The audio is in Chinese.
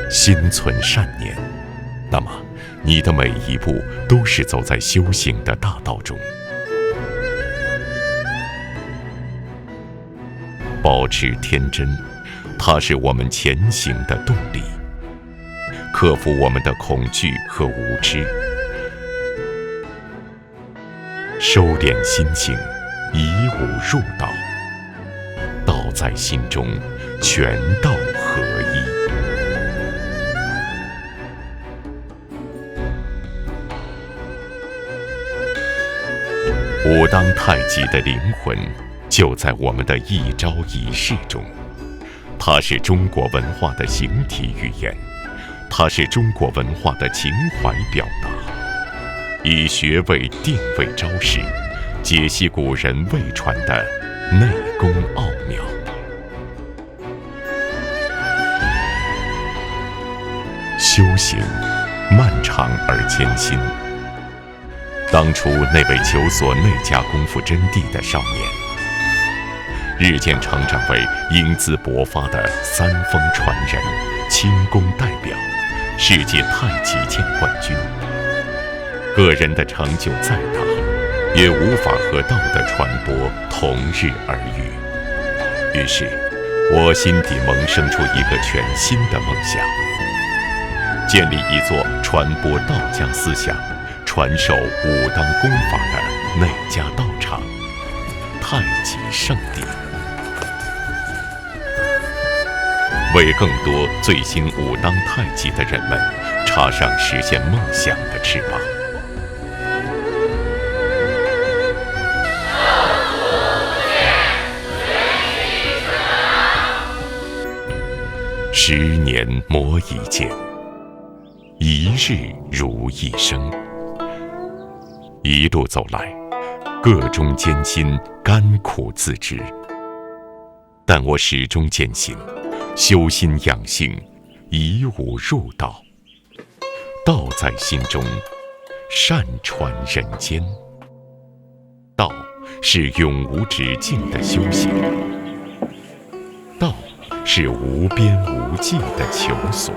心存善念，那么你的每一步都是走在修行的大道中。保持天真，它是我们前行的动力。克服我们的恐惧和无知，收敛心性，以武入道，道在心中，全道合一。武当太极的灵魂就在我们的一招一式中，它是中国文化的形体语言，它是中国文化的情怀表达，以穴位定位招式，解析古人未传的内功奥妙。修行漫长而艰辛。当初那位求索内家功夫真谛的少年，日渐成长为英姿勃发的三峰传人、轻功代表、世界太极剑冠军。个人的成就再大，也无法和道的传播同日而语。于是，我心底萌生出一个全新的梦想：建立一座传播道家思想、传授武当功法的内家道场——太极圣地，为更多醉心武当太极的人们插上实现梦想的翅膀。10年磨一剑，一日如一生。一路走来，个中艰辛，甘苦自知。但我始终坚信，修心养性，以武入道，道在心中，善传人间。道是永无止境的修行，道是无边无际的求索。